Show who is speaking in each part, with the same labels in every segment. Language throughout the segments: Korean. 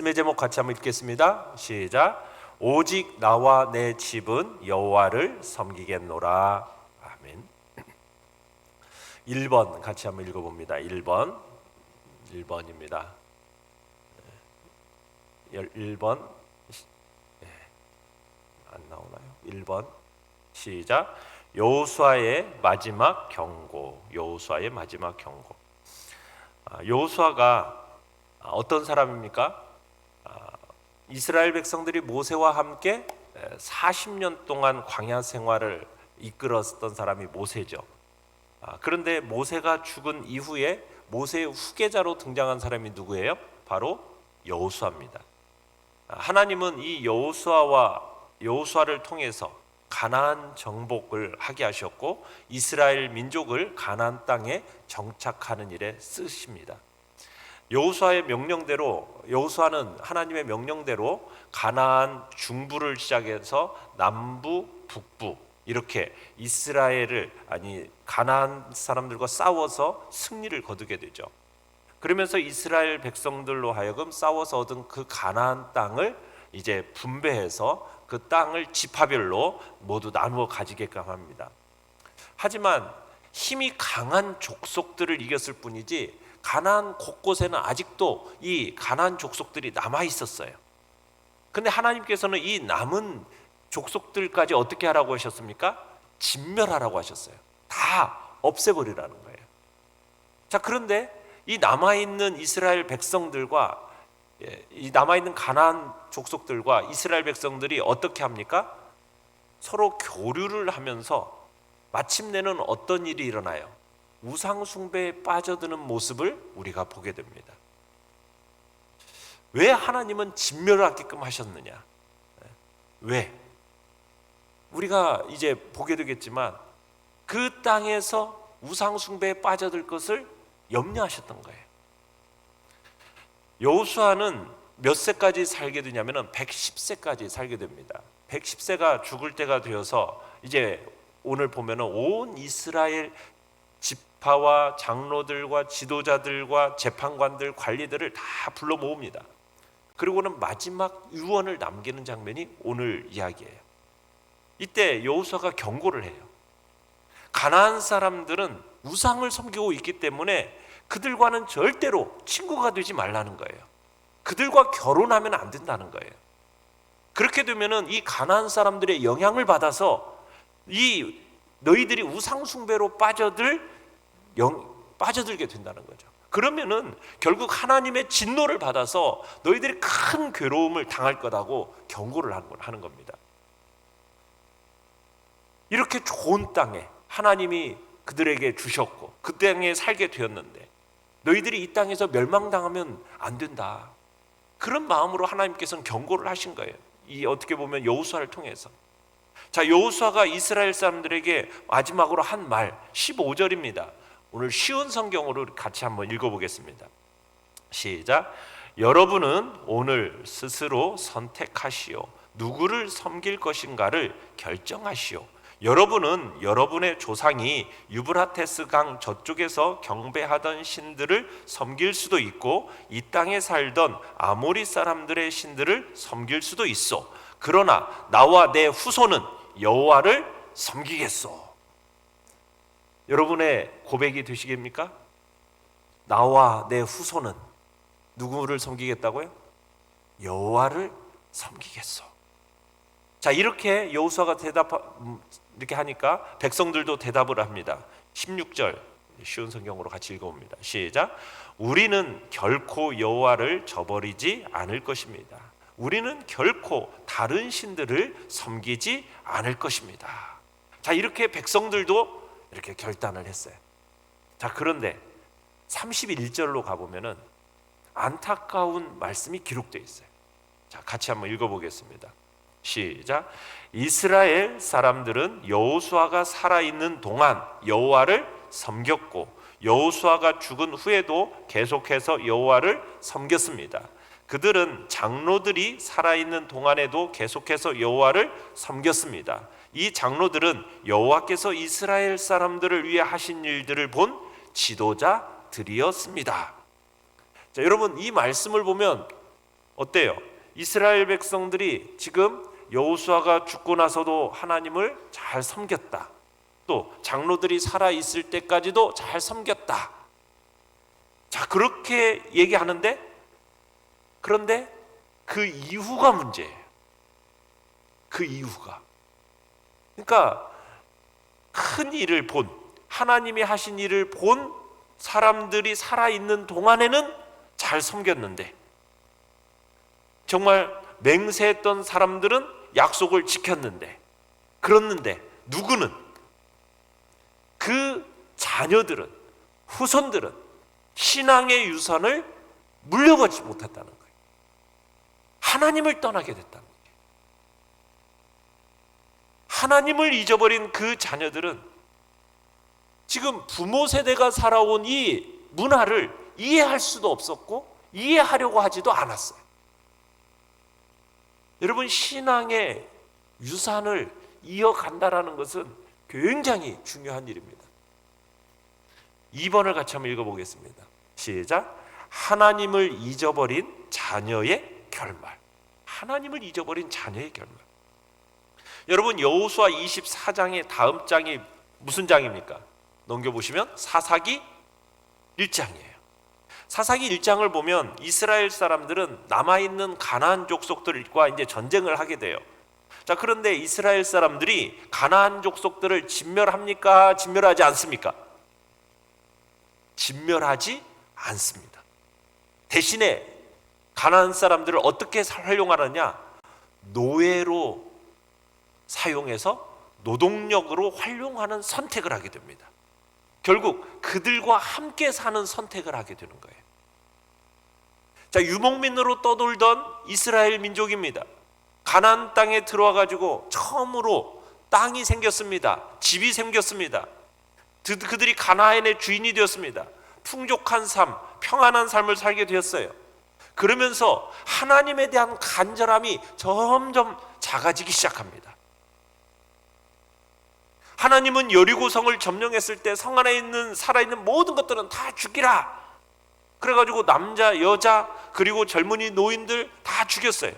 Speaker 1: 말씀의 제목 같이 한번 읽겠습니다. 시작. 오직 나와 내 집은 여호와를 섬기겠노라. 아멘. 1번 같이 한번 읽어봅니다. 1번입니다. 1번 안 나오나요? 1번 시작. 여호수아의 마지막 경고. 여호수아의 마지막 경고. 여호수아가 어떤 사람입니까? 이스라엘 백성들이 모세와 함께 40년 동안 광야 생활을 이끌었던 사람이 모세죠. 그런데 모세가 죽은 이후에 모세의 후계자로 등장한 사람이 누구예요? 바로 여호수아입니다. 하나님은 이 여호수아를 통해서 가나안 정복을 하게 하셨고 이스라엘 민족을 가나안 땅에 정착하는 일에 쓰십니다. 여호수아는 하나님의 명령대로 가나안 중부를 시작해서 남부, 북부 이렇게 가나안 사람들과 싸워서 승리를 거두게 되죠. 그러면서 이스라엘 백성들로 하여금 싸워서 얻은 그 가나안 땅을 이제 분배해서 그 땅을 지파별로 모두 나누어 가지게끔 합니다. 하지만 힘이 강한 족속들을 이겼을 뿐이지 가나안 곳곳에는 아직도 이 가나안 족속들이 남아 있었어요. 근데 하나님께서는 이 남은 족속들까지 어떻게 하라고 하셨습니까? 진멸하라고 하셨어요. 다 없애버리라는 거예요. 자, 그런데 이 남아있는 이스라엘 백성들과 이 남아있는 가나안 족속들과 이스라엘 백성들이 어떻게 합니까? 서로 교류를 하면서 마침내는 어떤 일이 일어나요? 우상 숭배에 빠져드는 모습을 우리가 보게 됩니다. 왜 하나님은 진멸하게끔 하셨느냐? 왜? 우리가 이제 보게 되겠지만 그 땅에서 우상 숭배에 빠져들 것을 염려하셨던 거예요. 여호수아는 몇 세까지 살게 되냐면 110세까지 살게 됩니다. 110세가 죽을 때가 되어서 이제 오늘 보면은 온 이스라엘 지파와 장로들과 지도자들과 재판관들, 관리들을 다 불러 모읍니다. 그리고는 마지막 유언을 남기는 장면이 오늘 이야기예요. 이때 여호수아가 경고를 해요. 가나안 사람들은 우상을 섬기고 있기 때문에 그들과는 절대로 친구가 되지 말라는 거예요. 그들과 결혼하면 안 된다는 거예요. 그렇게 되면은 이 가나안 사람들의 영향을 받아서 너희들이 우상 숭배로 빠져들게 된다는 거죠. 그러면은 결국 하나님의 진노를 받아서 너희들이 큰 괴로움을 당할 거라고 경고를 하는 겁니다. 이렇게 좋은 땅에 하나님이 그들에게 주셨고 그 땅에 살게 되었는데 너희들이 이 땅에서 멸망당하면 안 된다. 그런 마음으로 하나님께서는 경고를 하신 거예요. 이 어떻게 보면 여호수아를 통해서. 자, 여호수아가 이스라엘 사람들에게 마지막으로 한 말 15절입니다. 오늘 쉬운 성경으로 같이 한번 읽어보겠습니다. 시작. 여러분은 오늘 스스로 선택하시오. 누구를 섬길 것인가를 결정하시오. 여러분은 여러분의 조상이 유브라테스 강 저쪽에서 경배하던 신들을 섬길 수도 있고 이 땅에 살던 아모리 사람들의 신들을 섬길 수도 있어. 그러나 나와 내 후손은 여호와를 섬기겠소. 여러분의 고백이 되시겠습니까? 나와 내 후손은 누구를 섬기겠다고요? 여호와를 섬기겠소. 자, 이렇게 여호수아가 이렇게 하니까 백성들도 대답을 합니다. 16절 쉬운 성경으로 같이 읽어봅니다. 시작. 우리는 결코 여호와를 저버리지 않을 것입니다. 우리는 결코 다른 신들을 섬기지 않을 것입니다. 자, 이렇게 백성들도 이렇게 결단을 했어요. 자, 그런데 31절로 가보면은 안타까운 말씀이 기록되어 있어요. 자, 같이 한번 읽어보겠습니다. 시작. 이스라엘 사람들은 여호수아가 살아있는 동안 여호와를 섬겼고 여호수아가 죽은 후에도 계속해서 여호와를 섬겼습니다. 그들은 장로들이 살아있는 동안에도 계속해서 여호와를 섬겼습니다. 이 장로들은 여호와께서 이스라엘 사람들을 위해 하신 일들을 본 지도자들이었습니다. 자, 여러분 이 말씀을 보면 어때요? 이스라엘 백성들이 지금 여호수아가 죽고 나서도 하나님을 잘 섬겼다. 또 장로들이 살아 있을 때까지도 잘 섬겼다. 자, 그렇게 얘기하는데, 그런데 그 이후가 문제예요. 그 이후가. 그러니까 큰 일을 본, 하나님이 하신 일을 본 사람들이 살아있는 동안에는 잘 섬겼는데, 정말 맹세했던 사람들은 약속을 지켰는데, 그렇는데 누구는, 그 자녀들은, 후손들은 신앙의 유산을 물려받지 못했다는 거예요. 하나님을 떠나게 됐다는 거예요. 하나님을 잊어버린 그 자녀들은 지금 부모 세대가 살아온 이 문화를 이해할 수도 없었고 이해하려고 하지도 않았어요. 여러분, 신앙의 유산을 이어간다라는 것은 굉장히 중요한 일입니다. 2번을 같이 한번 읽어보겠습니다. 시작. 하나님을 잊어버린 자녀의 결말. 하나님을 잊어버린 자녀의 결말. 여러분, 여호수아 24장의 다음 장이 무슨 장입니까? 넘겨보시면 사사기 1장이에요. 사사기 1장을 보면 이스라엘 사람들은 남아있는 가나안 족속들과 이제 전쟁을 하게 돼요. 자, 그런데 이스라엘 사람들이 가나안 족속들을 진멸합니까? 진멸하지 않습니까? 진멸하지 않습니다. 대신에 가나안 사람들을 어떻게 활용하느냐? 노예로 사용해서 노동력으로 활용하는 선택을 하게 됩니다. 결국 그들과 함께 사는 선택을 하게 되는 거예요. 자, 유목민으로 떠돌던 이스라엘 민족입니다. 가나안 땅에 들어와 가지고 처음으로 땅이 생겼습니다. 집이 생겼습니다. 그들이 가나안의 주인이 되었습니다. 풍족한 삶, 평안한 삶을 살게 되었어요. 그러면서 하나님에 대한 간절함이 점점 작아지기 시작합니다. 하나님은 여리고성을 점령했을 때 성 안에 있는 살아있는 모든 것들은 다 죽이라. 그래가지고 남자, 여자, 그리고 젊은이, 노인들 다 죽였어요.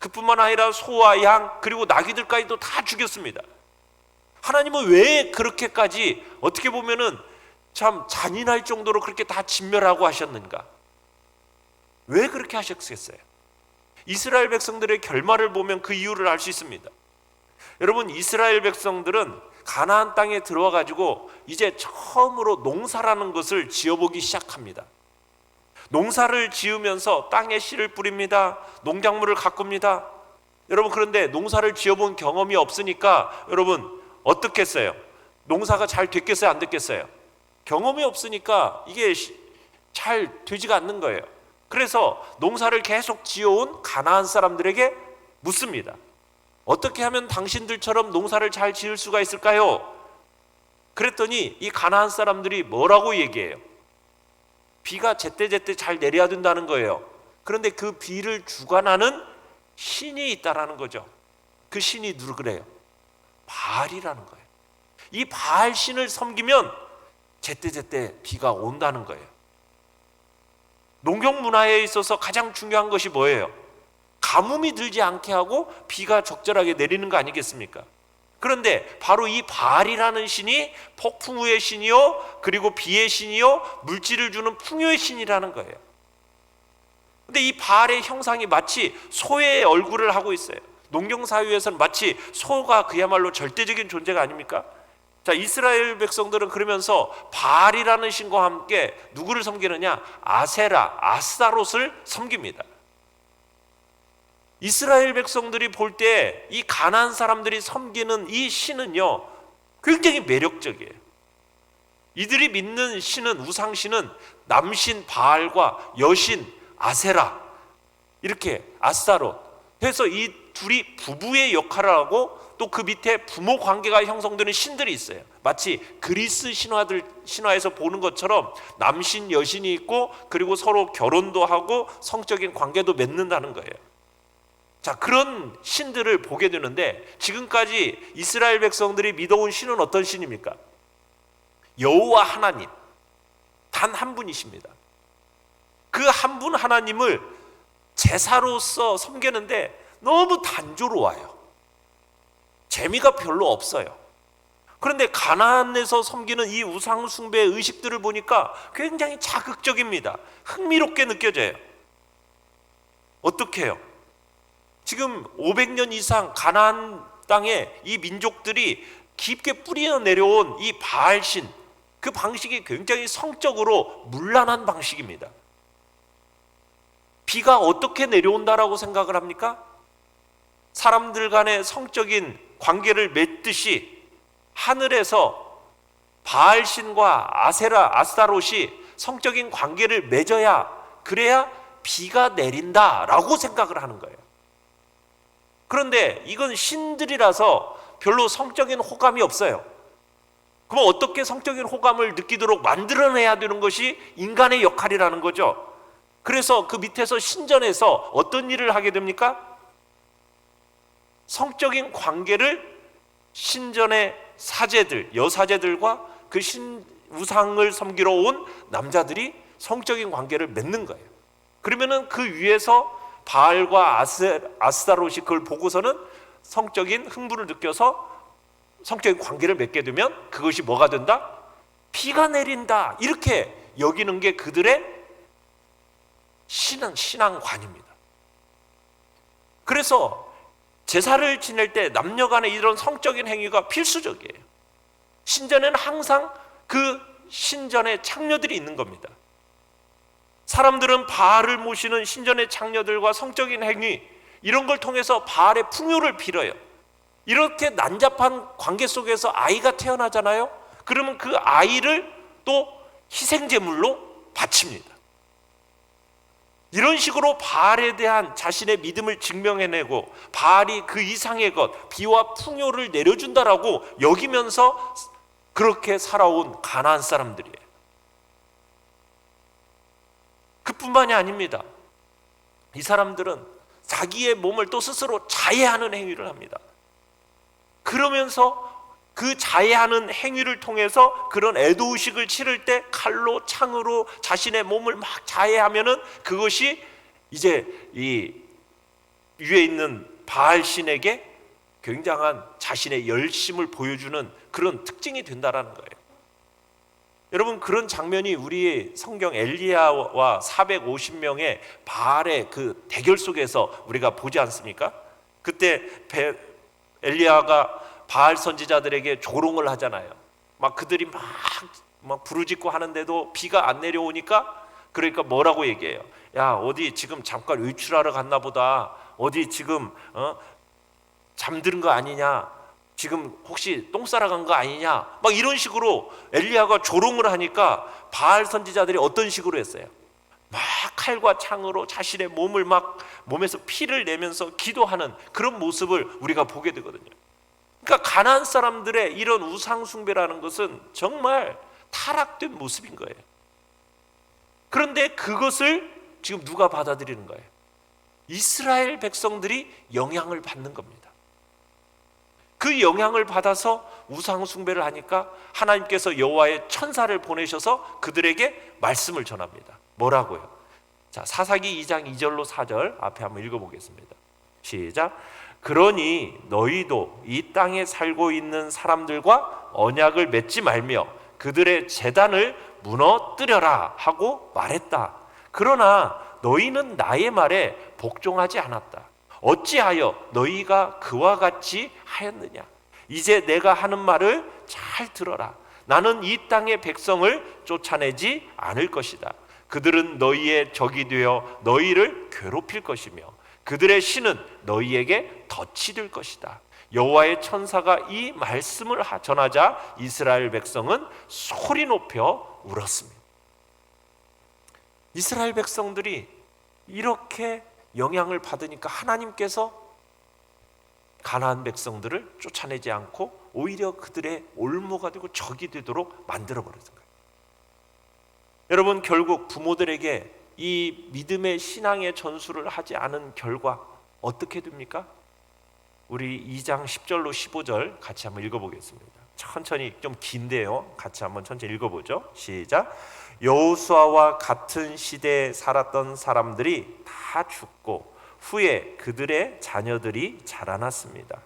Speaker 1: 그뿐만 아니라 소와 양, 그리고 나귀들까지도 다 죽였습니다. 하나님은 왜 그렇게까지, 어떻게 보면은 참 잔인할 정도로 그렇게 다 진멸하고 하셨는가? 왜 그렇게 하셨겠어요? 이스라엘 백성들의 결말을 보면 그 이유를 알 수 있습니다. 여러분, 이스라엘 백성들은 가나안 땅에 들어와 가지고 이제 처음으로 농사라는 것을 지어보기 시작합니다. 농사를 지으면서 땅에 씨를 뿌립니다. 농작물을 가꿉니다. 여러분, 그런데 농사를 지어본 경험이 없으니까 여러분 어떻게 했어요? 농사가 잘 됐겠어요? 안 됐겠어요? 경험이 없으니까 이게 잘 되지가 않는 거예요. 그래서 농사를 계속 지어온 가나안 사람들에게 묻습니다. 어떻게 하면 당신들처럼 농사를 잘 지을 수가 있을까요? 그랬더니 이 가나안 사람들이 뭐라고 얘기해요? 비가 제때제때 잘 내려야 된다는 거예요. 그런데 그 비를 주관하는 신이 있다라는 거죠. 그 신이 누구래요? 바알이라는 거예요. 이 바알 신을 섬기면 제때제때 비가 온다는 거예요. 농경 문화에 있어서 가장 중요한 것이 뭐예요? 가뭄이 들지 않게 하고 비가 적절하게 내리는 거 아니겠습니까? 그런데 바로 이 바알이라는 신이 폭풍우의 신이요, 그리고 비의 신이요, 물질을 주는 풍요의 신이라는 거예요. 근데 이 바알의 형상이 마치 소의 얼굴을 하고 있어요. 농경사회에서는 마치 소가 그야말로 절대적인 존재가 아닙니까? 자, 이스라엘 백성들은 그러면서 바알이라는 신과 함께 누구를 섬기느냐? 아세라, 아스타롯을 섬깁니다. 이스라엘 백성들이 볼 때 이 가나안 사람들이 섬기는 이 신은요, 굉장히 매력적이에요. 이들이 믿는 신은, 우상신은 남신 바알과 여신 아세라, 이렇게 아스타롯 해서 이 둘이 부부의 역할을 하고, 또 그 밑에 부모 관계가 형성되는 신들이 있어요. 마치 그리스 신화에서 보는 것처럼 남신 여신이 있고, 그리고 서로 결혼도 하고 성적인 관계도 맺는다는 거예요. 자, 그런 신들을 보게 되는데, 지금까지 이스라엘 백성들이 믿어온 신은 어떤 신입니까? 여호와 하나님, 단 한 분이십니다. 그 한 분 하나님을 제사로서 섬기는데 너무 단조로워요. 재미가 별로 없어요. 그런데 가나안에서 섬기는 이 우상 숭배의 의식들을 보니까 굉장히 자극적입니다. 흥미롭게 느껴져요. 어떻게 해요? 지금 500년 이상 가나안 땅에 이 민족들이 깊게 뿌려 내려온 이 바알신, 그 방식이 굉장히 성적으로 문란한 방식입니다. 비가 어떻게 내려온다라고 생각을 합니까? 사람들 간의 성적인 관계를 맺듯이 하늘에서 바알신과 아스타롯이 성적인 관계를 맺어야, 그래야 비가 내린다라고 생각을 하는 거예요. 그런데 이건 신들이라서 별로 성적인 호감이 없어요. 그럼 어떻게 성적인 호감을 느끼도록 만들어내야 되는 것이 인간의 역할이라는 거죠. 그래서 그 밑에서 신전에서 어떤 일을 하게 됩니까? 성적인 관계를 신전의 사제들, 여사제들과 그 우상을 섬기러 온 남자들이 성적인 관계를 맺는 거예요. 그러면은 그 위에서 바알과 아스타롯이 그걸 보고서는 성적인 흥분을 느껴서 성적인 관계를 맺게 되면 그것이 뭐가 된다? 비가 내린다. 이렇게 여기는 게 그들의 신앙관입니다. 그래서 제사를 지낼 때 남녀 간의 이런 성적인 행위가 필수적이에요. 신전에는 항상 그 신전의 창녀들이 있는 겁니다. 사람들은 바알을 모시는 신전의 창녀들과 성적인 행위, 이런 걸 통해서 바알의 풍요를 빌어요. 이렇게 난잡한 관계 속에서 아이가 태어나잖아요. 그러면 그 아이를 또 희생제물로 바칩니다. 이런 식으로 바알에 대한 자신의 믿음을 증명해내고 바알이 그 이상의 것, 비와 풍요를 내려준다라고 여기면서 그렇게 살아온 가나안 사람들이에요. 그뿐만이 아닙니다. 이 사람들은 자기의 몸을 또 스스로 자해하는 행위를 합니다. 그러면서 그 자해하는 행위를 통해서 그런 애도의식을 치를 때 칼로 창으로 자신의 몸을 막 자해하면은 그것이 이제 이 위에 있는 바알 신에게 굉장한 자신의 열심을 보여주는 그런 특징이 된다라는 거예요. 여러분, 그런 장면이 우리의 성경 엘리야와 450명의 바알의 그 대결 속에서 우리가 보지 않습니까? 그때 엘리야가 바알 선지자들에게 조롱을 하잖아요. 막 그들이 막 부르짖고 하는데도 비가 안 내려오니까, 그러니까 뭐라고 얘기해요? 야, 어디 지금 잠깐 외출하러 갔나 보다. 어디 지금 잠드는 거 아니냐? 지금 혹시 똥 싸러 간 거 아니냐? 막 이런 식으로 엘리야가 조롱을 하니까 바알 선지자들이 어떤 식으로 했어요? 막 칼과 창으로 자신의 몸을 막 몸에서 피를 내면서 기도하는 그런 모습을 우리가 보게 되거든요. 그러니까 가나안 사람들의 이런 우상 숭배라는 것은 정말 타락된 모습인 거예요. 그런데 그것을 지금 누가 받아들이는 거예요? 이스라엘 백성들이 영향을 받는 겁니다. 그 영향을 받아서 우상 숭배를 하니까 하나님께서 여호와의 천사를 보내셔서 그들에게 말씀을 전합니다. 뭐라고요? 자, 사사기 2장 2절로 4절 앞에 한번 읽어보겠습니다. 시작. 그러니 너희도 이 땅에 살고 있는 사람들과 언약을 맺지 말며 그들의 제단을 무너뜨려라 하고 말했다. 그러나 너희는 나의 말에 복종하지 않았다. 어찌하여 너희가 그와 같이 하였느냐? 이제 내가 하는 말을 잘 들어라. 나는 이 땅의 백성을 쫓아내지 않을 것이다. 그들은 너희의 적이 되어 너희를 괴롭힐 것이며 그들의 신은 너희에게 덫이 될 것이다. 여호와의 천사가 이 말씀을 전하자 이스라엘 백성은 소리 높여 울었습니다. 이스라엘 백성들이 이렇게 영향을 받으니까 하나님께서 가나안 백성들을 쫓아내지 않고 오히려 그들의 올무가 되고 적이 되도록 만들어버리는 거예요. 여러분, 결국 부모들에게 이 믿음의 신앙의 전수를 하지 않은 결과 어떻게 됩니까? 우리 2장 10절로 15절 같이 한번 읽어보겠습니다. 천천히, 좀 긴데요. 같이 한번 천천히 읽어보죠. 시작. 여호수아와 같은 시대에 살았던 사람들이 다 죽고 후에 그들의 자녀들이 자라났습니다.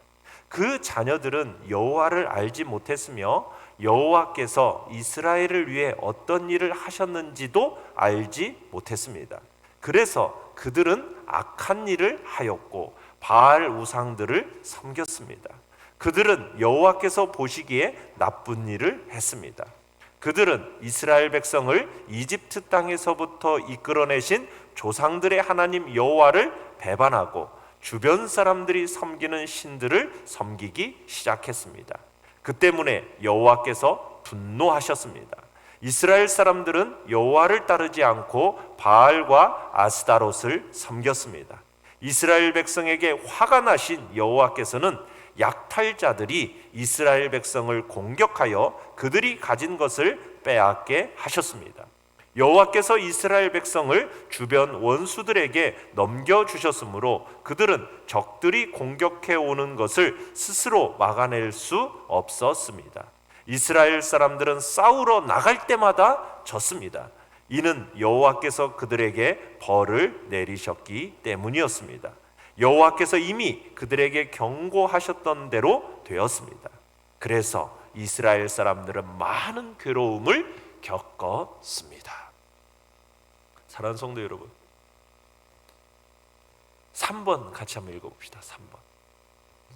Speaker 1: 그 자녀들은 여호와를 알지 못했으며 여호와께서 이스라엘을 위해 어떤 일을 하셨는지도 알지 못했습니다. 그래서 그들은 악한 일을 하였고 바알 우상들을 섬겼습니다. 그들은 여호와께서 보시기에 나쁜 일을 했습니다. 그들은 이스라엘 백성을 이집트 땅에서부터 이끌어내신 조상들의 하나님 여호와를 배반하고 주변 사람들이 섬기는 신들을 섬기기 시작했습니다. 그 때문에 여호와께서 분노하셨습니다. 이스라엘 사람들은 여호와를 따르지 않고 바알과 아스다롯을 섬겼습니다. 이스라엘 백성에게 화가 나신 여호와께서는 약탈자들이 이스라엘 백성을 공격하여 그들이 가진 것을 빼앗게 하셨습니다. 여호와께서 이스라엘 백성을 주변 원수들에게 넘겨주셨으므로 그들은 적들이 공격해 오는 것을 스스로 막아낼 수 없었습니다. 이스라엘 사람들은 싸우러 나갈 때마다 졌습니다. 이는 여호와께서 그들에게 벌을 내리셨기 때문이었습니다. 여호와께서 이미 그들에게 경고하셨던 대로 되었습니다. 그래서 이스라엘 사람들은 많은 괴로움을 겪었습니다. 사랑하는 성도 여러분, 3번 같이 한번 읽어봅시다.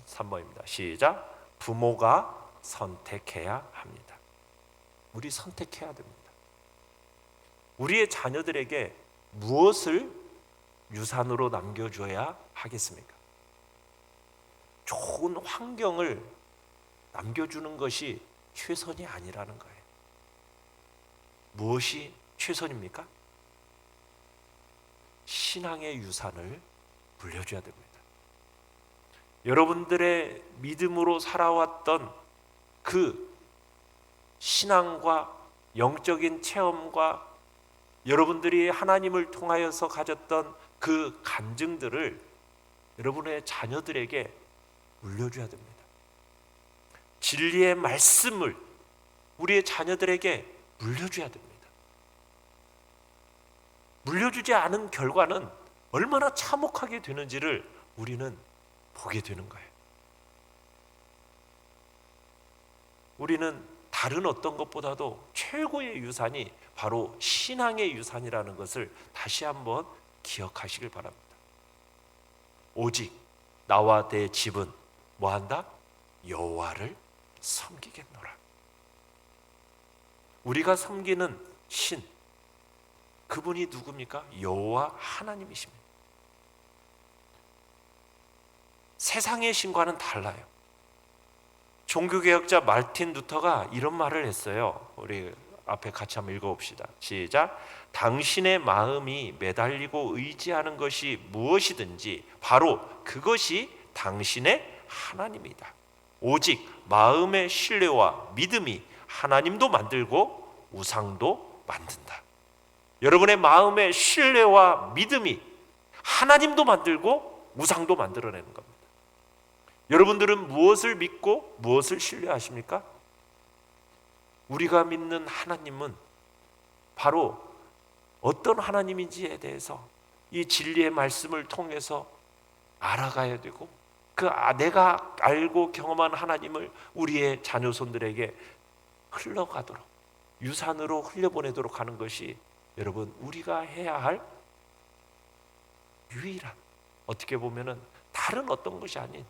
Speaker 1: 3번입니다. 시작. 부모가 선택해야 합니다. 우리 선택해야 됩니다. 우리의 자녀들에게 무엇을 유산으로 남겨줘야 하겠습니까? 좋은 환경을 남겨주는 것이 최선이 아니라는 거예요. 무엇이 최선입니까? 신앙의 유산을 물려줘야 됩니다. 여러분들의 믿음으로 살아왔던 그 신앙과 영적인 체험과 여러분들이 하나님을 통하여서 가졌던 그 간증들을 여러분의 자녀들에게 물려줘야 됩니다. 진리의 말씀을 우리의 자녀들에게 물려줘야 됩니다. 물려주지 않은 결과는 얼마나 참혹하게 되는지를 우리는 보게 되는 거예요. 우리는 다른 어떤 것보다도 최고의 유산이 바로 신앙의 유산이라는 것을 다시 한번 기억하시길 바랍니다. 오직 나와 내 집은 뭐한다? 여호와를 섬기겠노라. 우리가 섬기는 신, 그분이 누굽니까? 여호와 하나님이십니다. 세상의 신과는 달라요. 종교개혁자 말틴 루터가 이런 말을 했어요. 우리 앞에 같이 한번 읽어봅시다. 시작. 당신의 마음이 매달리고 의지하는 것이 무엇이든지 바로 그것이 당신의 하나님이다. 오직 마음의 신뢰와 믿음이 하나님도 만들고 우상도 만든다. 여러분의 마음의 신뢰와 믿음이 하나님도 만들고 우상도 만들어내는 겁니다. 여러분들은 무엇을 믿고 무엇을 신뢰하십니까? 우리가 믿는 하나님은 바로 어떤 하나님인지에 대해서 이 진리의 말씀을 통해서 알아가야 되고 내가 알고 경험한 하나님을 우리의 자녀손들에게 흘러가도록 유산으로 흘려보내도록 하는 것이 여러분 우리가 해야 할 유일한, 어떻게 보면은 다른 어떤 것이 아닌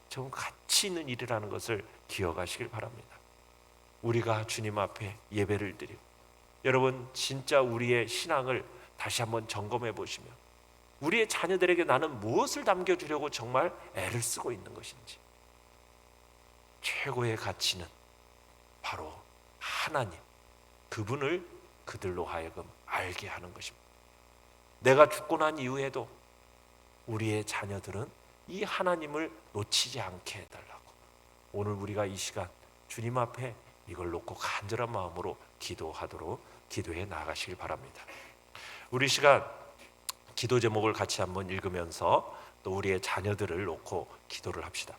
Speaker 1: 좀 가치 있는 일이라는 것을 기억하시길 바랍니다. 우리가 주님 앞에 예배를 드리고 여러분 진짜 우리의 신앙을 다시 한번 점검해 보시면 우리의 자녀들에게 나는 무엇을 남겨주려고 정말 애를 쓰고 있는 것인지, 최고의 가치는 바로 하나님, 그분을 그들로 하여금 알게 하는 것입니다. 내가 죽고 난 이후에도 우리의 자녀들은 이 하나님을 놓치지 않게 해달라고 오늘 우리가 이 시간 주님 앞에 이걸 놓고 간절한 마음으로 기도해 나가시길 바랍니다. 우리 시간 기도 제목을 같이 한번 읽으면서 또 우리의 자녀들을 놓고 기도를 합시다.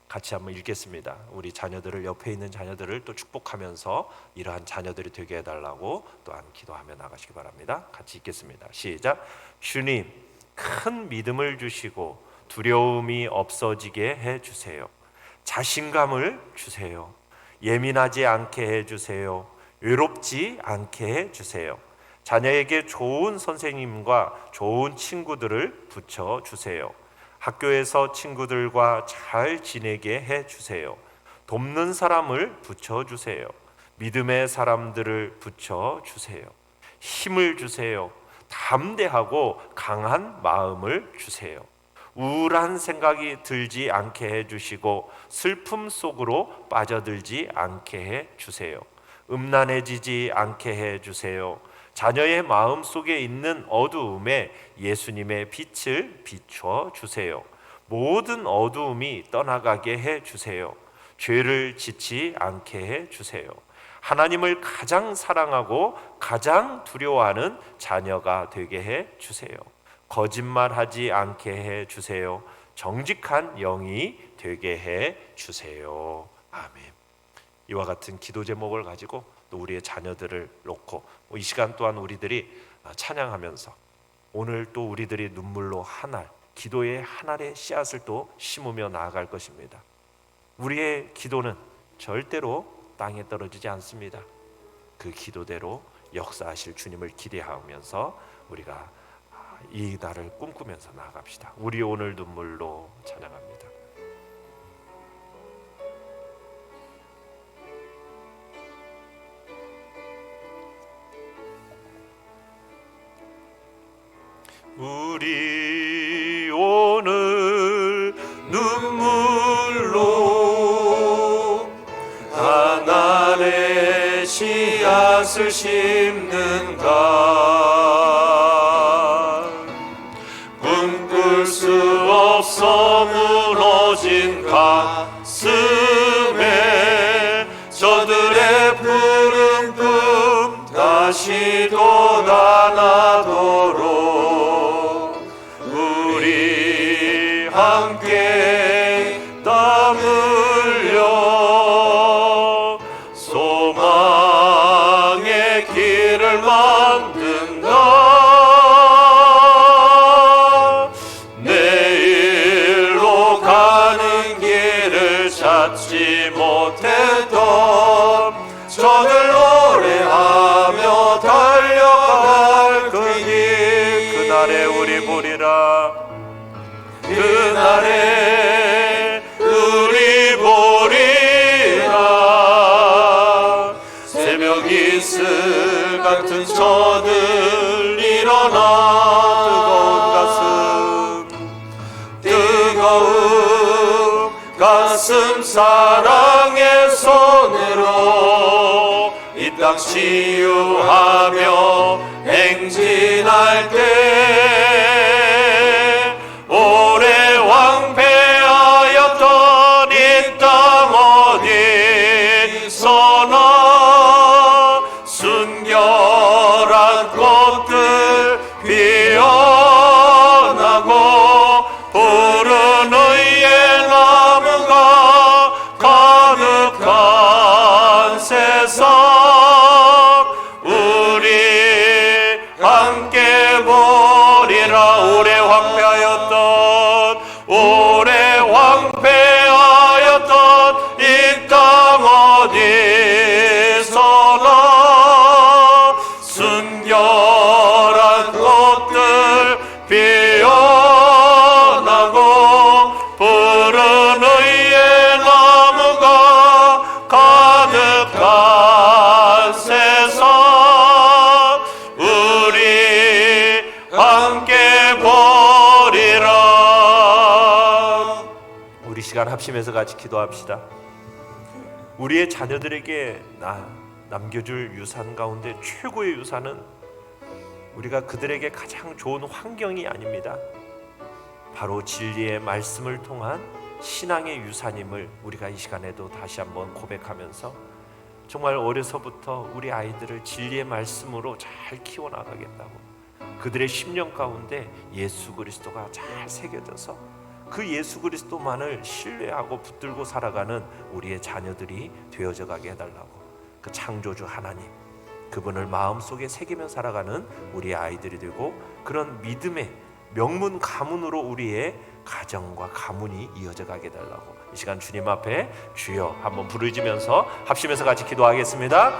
Speaker 1: 같이 한번 읽겠습니다. 우리 자녀들을, 옆에 있는 자녀들을 또 축복하면서 이러한 자녀들이 되게 해달라고 또한 기도하며 나가시기 바랍니다. 같이 읽겠습니다. 시작. 주님, 큰 믿음을 주시고 두려움이 없어지게 해주세요. 자신감을 주세요. 예민하지 않게 해주세요. 외롭지 않게 해주세요. 자녀에게 좋은 선생님과 좋은 친구들을 붙여주세요. 학교에서 친구들과 잘 지내게 해주세요. 돕는 사람을 붙여주세요. 믿음의 사람들을 붙여주세요. 힘을 주세요. 담대하고 강한 마음을 주세요. 우울한 생각이 들지 않게 해주시고 슬픔 속으로 빠져들지 않게 해주세요. 음란해지지 않게 해주세요. 자녀의 마음 속에 있는 어두움에 예수님의 빛을 비춰 주세요. 모든 어두움이 떠나가게 해 주세요. 죄를 짓지 않게 해 주세요. 하나님을 가장 사랑하고 가장 두려워하는 자녀가 되게 해 주세요. 거짓말하지 않게 해 주세요. 정직한 영이 되게 해 주세요. 아멘. 이와 같은 기도 제목을 가지고 또 우리의 자녀들을 놓고 이 시간 또한 우리들이 찬양하면서 오늘 또 우리들이 눈물로 한 알, 기도의 한 알의 씨앗을 또 심으며 나아갈 것입니다. 우리의 기도는 절대로 땅에 떨어지지 않습니다. 그 기도대로 역사하실 주님을 기대하면서 우리가 이 날을 꿈꾸면서 나아갑시다. 우리 오늘 눈물로 찬양합니다. 우리 오늘 눈물로 하나님의 씨앗을 심는가. 꿈꿀 수 없어 무너진 가슴에 저들의 푸른 꿈 다시 돋아나도록 함께 땀 흘려 소망의 길을 만든다. 내일로 가는 길을 찾지 못했던 저들 노래하며 달려갈 그 길, 그날에 우리 보리라. 그날에 우리 보리라. 새벽 이슬 같은 저들 일어나. 뜨거운 가슴 사랑의 손으로 이 땅 치유하며 행진할 때 오래 왕패하였던 이 땅 어디서나 순결한 꽃들 피어나고 푸른 의의 나무가 가득한 세상 우리 함께 보리라. 오래 황폐하였던 이 땅 어디서나 순결한 꽃들 피어나고 푸른 의의 나무가 가득한 세상 우리 함께 보리라. 우리 시간 합심해서 같이 기도합시다. 우리의 자녀들에게 남겨줄 유산 가운데 최고의 유산은 우리가 그들에게 가장 좋은 환경이 아닙니다. 바로 진리의 말씀을 통한 신앙의 유산임을 우리가 이 시간에도 다시 한번 고백하면서 정말 어려서부터 우리 아이들을 진리의 말씀으로 잘 키워나가겠다고, 그들의 심령 가운데 예수 그리스도가 잘 새겨져서 그 예수 그리스도만을 신뢰하고 붙들고 살아가는 우리의 자녀들이 되어져 가게 해달라고, 그 창조주 하나님 그분을 마음속에 새기며 살아가는 우리의 아이들이 되고, 그런 믿음의 명문 가문으로 우리의 가정과 가문이 이어져 가게 해달라고 이 시간 주님 앞에 주여 한번 부르짖으면서 합심해서 같이 기도하겠습니다.